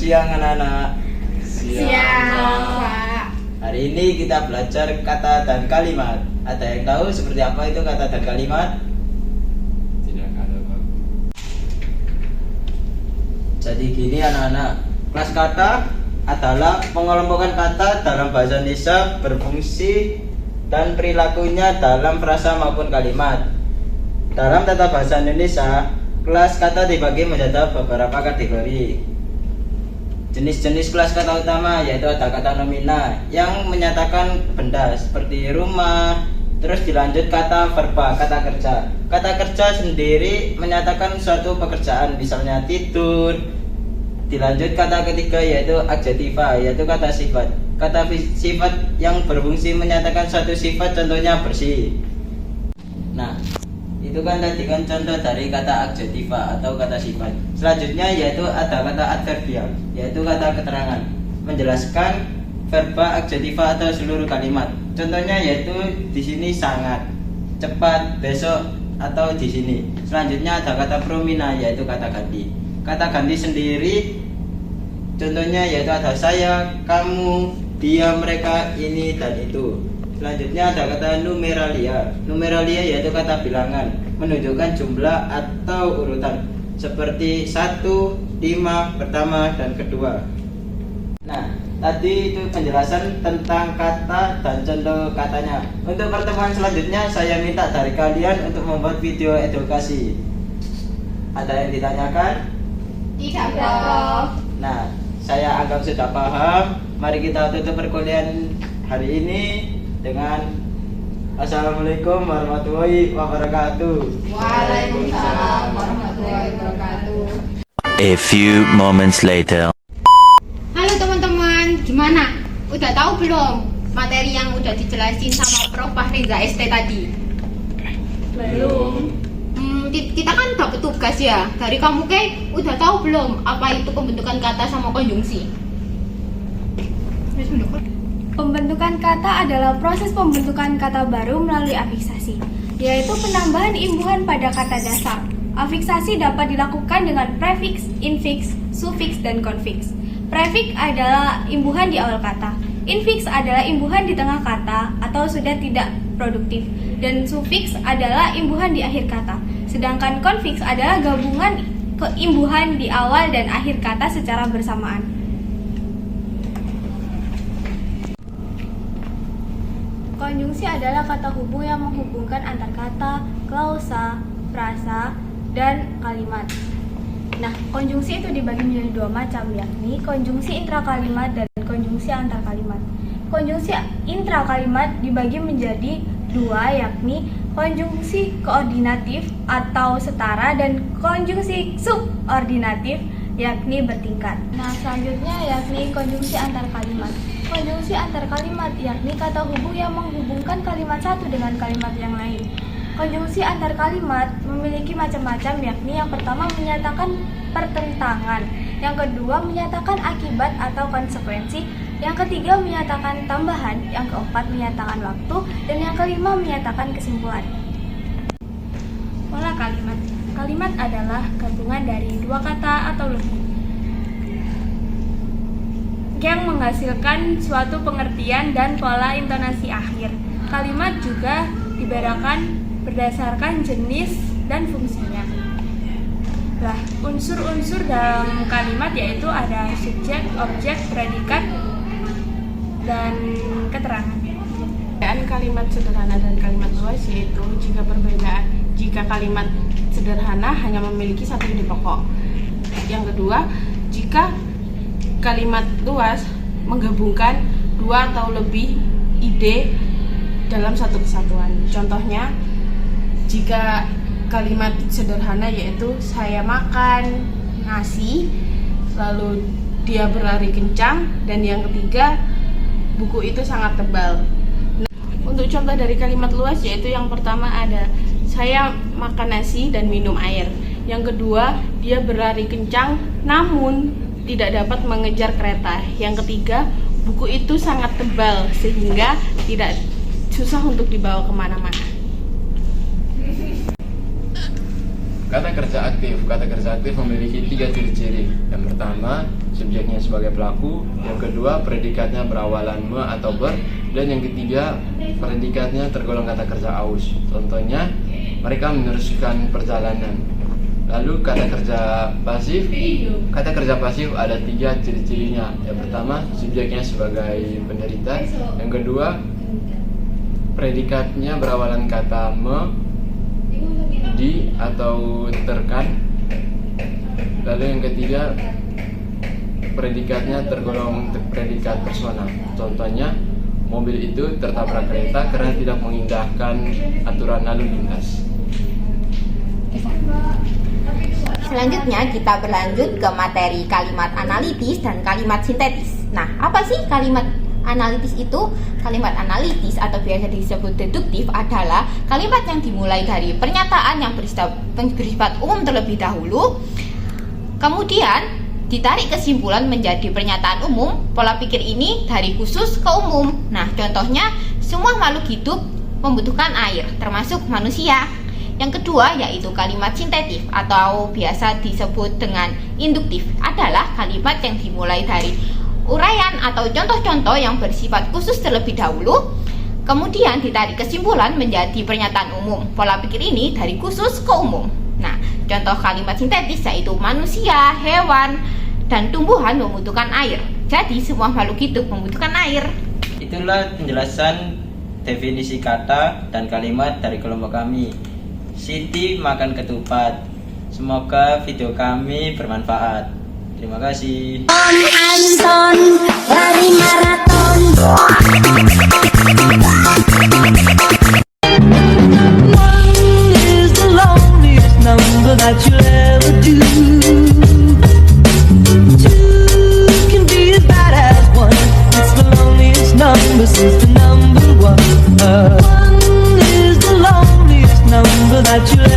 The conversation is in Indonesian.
siang anak-anak. Siang, Pak. Hari ini kita belajar kata dan kalimat. Ada yang tahu seperti apa itu kata dan kalimat? Tidak ada, Pak. Jadi gini anak-anak, kelas kata adalah pengelompokan kata dalam bahasa Indonesia berfungsi dan perilakunya dalam frasa maupun kalimat. Dalam tata bahasa Indonesia, kelas kata dibagi menjadi beberapa kategori. Jenis-jenis kelas kata utama yaitu ada kata nomina yang menyatakan benda seperti rumah. Terus dilanjut kata verba, kata kerja. Kata kerja sendiri menyatakan suatu pekerjaan, misalnya tidur. Dilanjut kata ketiga yaitu adjektiva, yaitu kata sifat. Kata sifat yang berfungsi menyatakan suatu sifat, contohnya bersih. Nah, itu kan tadi kan contoh dari kata adjektiva atau kata sifat. Selanjutnya yaitu ada kata adverbial, yaitu kata keterangan, menjelaskan verba, adjektiva atau seluruh kalimat. Contohnya yaitu di sini sangat, cepat, besok atau di sini. Selanjutnya ada kata promina, yaitu kata ganti. Kata ganti sendiri contohnya yaitu ada saya, kamu, dia, mereka, ini dan itu. Selanjutnya ada kata numeralia. Numeralia yaitu kata bilangan, menunjukkan jumlah atau urutan seperti 1, 5, pertama dan kedua. Nah, tadi itu penjelasan tentang kata dan contoh katanya. Untuk pertemuan selanjutnya saya minta dari kalian untuk membuat video edukasi. Ada yang ditanyakan? Tidak, Prof. Nah, saya anggap sudah paham. Mari kita tutup perkuliahan hari ini dengan Assalamualaikum warahmatullahi wabarakatuh. Waalaikumsalam warahmatullahi wabarakatuh. A few moments later. Halo teman-teman, gimana? Udah tahu belum materi yang udah dijelasin sama Prof. Fahriza ST tadi? Belum. Kita kan dapat tugas ya. Dari kamu udah tahu belum apa itu pembentukan kata sama konjungsi? Pembentukan kata adalah proses pembentukan kata baru melalui afiksasi, yaitu penambahan imbuhan pada kata dasar. Afiksasi dapat dilakukan dengan prefiks, infiks, sufiks, dan konfiks. Prefiks adalah imbuhan di awal kata, infiks adalah imbuhan di tengah kata atau sudah tidak produktif, dan sufiks adalah imbuhan di akhir kata. Sedangkan konfiks adalah gabungan keimbuhan di awal dan akhir kata secara bersamaan. Konjungsi adalah kata hubung yang menghubungkan antar kata, klausa, frasa, dan kalimat. Nah, konjungsi itu dibagi menjadi dua macam, yakni konjungsi intrakalimat dan konjungsi antar kalimat. Konjungsi intrakalimat dibagi menjadi dua, yakni konjungsi koordinatif atau setara dan konjungsi subordinatif, yakni bertingkat. Nah, selanjutnya yakni konjungsi antar kalimat. Konjungsi antar kalimat yakni kata hubung yang menghubungkan kalimat satu dengan kalimat yang lain. Konjungsi antar kalimat memiliki macam-macam, yakni yang pertama menyatakan pertentangan, yang kedua menyatakan akibat atau konsekuensi, yang ketiga menyatakan tambahan, yang keempat menyatakan waktu, dan yang kelima menyatakan kesimpulan. Pola kalimat. Kalimat adalah gabungan dari dua kata atau lebih yang menghasilkan suatu pengertian dan pola intonasi akhir. Kalimat juga dibedakan berdasarkan jenis dan fungsinya. Nah, unsur-unsur dalam kalimat yaitu ada subjek, objek, predikat, dan keterangan. Perbedaan kalimat sederhana dan kalimat luas yaitu jika kalimat sederhana hanya memiliki satu ide pokok. Yang kedua, jika kalimat luas menggabungkan dua atau lebih ide dalam satu kesatuan. Contohnya, jika kalimat sederhana yaitu saya makan nasi, lalu dia berlari kencang, dan yang ketiga, buku itu sangat tebal. Nah, untuk contoh dari kalimat luas yaitu yang pertama ada saya makan nasi dan minum air. Yang kedua, dia berlari kencang namun tidak dapat mengejar kereta. Yang ketiga, buku itu sangat tebal sehingga tidak susah untuk dibawa kemana-mana. Kata kerja aktif. Kata kerja aktif memiliki 3 ciri-ciri. Yang pertama, subjeknya sebagai pelaku. Yang kedua, predikatnya berawalan me atau ber. Dan yang ketiga, predikatnya tergolong kata kerja aus. Contohnya, mereka meneruskan perjalanan. Lalu kata kerja pasif ada 3 ciri-cirinya. Yang pertama, subjeknya sebagai penderita. Yang kedua, predikatnya berawalan kata me, di atau terkan. Lalu yang ketiga, predikatnya tergolong predikat personal. Contohnya, mobil itu tertabrak kereta karena tidak mengindahkan aturan lalu lintas. Selanjutnya kita berlanjut ke materi kalimat analitis dan kalimat sintetis. Nah, apa sih kalimat analitis itu? Kalimat analitis atau biasa disebut deduktif adalah kalimat yang dimulai dari pernyataan yang bersifat umum terlebih dahulu, kemudian ditarik kesimpulan menjadi pernyataan umum. Pola pikir ini dari khusus ke umum. Nah, contohnya semua makhluk hidup membutuhkan air, termasuk manusia. Yang kedua yaitu kalimat sintetif atau biasa disebut dengan induktif, adalah kalimat yang dimulai dari uraian atau contoh-contoh yang bersifat khusus terlebih dahulu, kemudian ditarik kesimpulan menjadi pernyataan umum. Pola pikir ini dari khusus ke umum. Nah, contoh kalimat sintetis yaitu manusia, hewan, dan tumbuhan membutuhkan air. Jadi semua makhluk hidup membutuhkan air. Itulah penjelasan definisi kata dan kalimat dari kelompok kami. Siti makan ketupat. Semoga video kami bermanfaat. Terima kasih. Anton lari maraton. One is the loneliest number that you'll ever do. Two can be as bad as one. It's the loneliest number since the number one. One is the loneliest number that you'll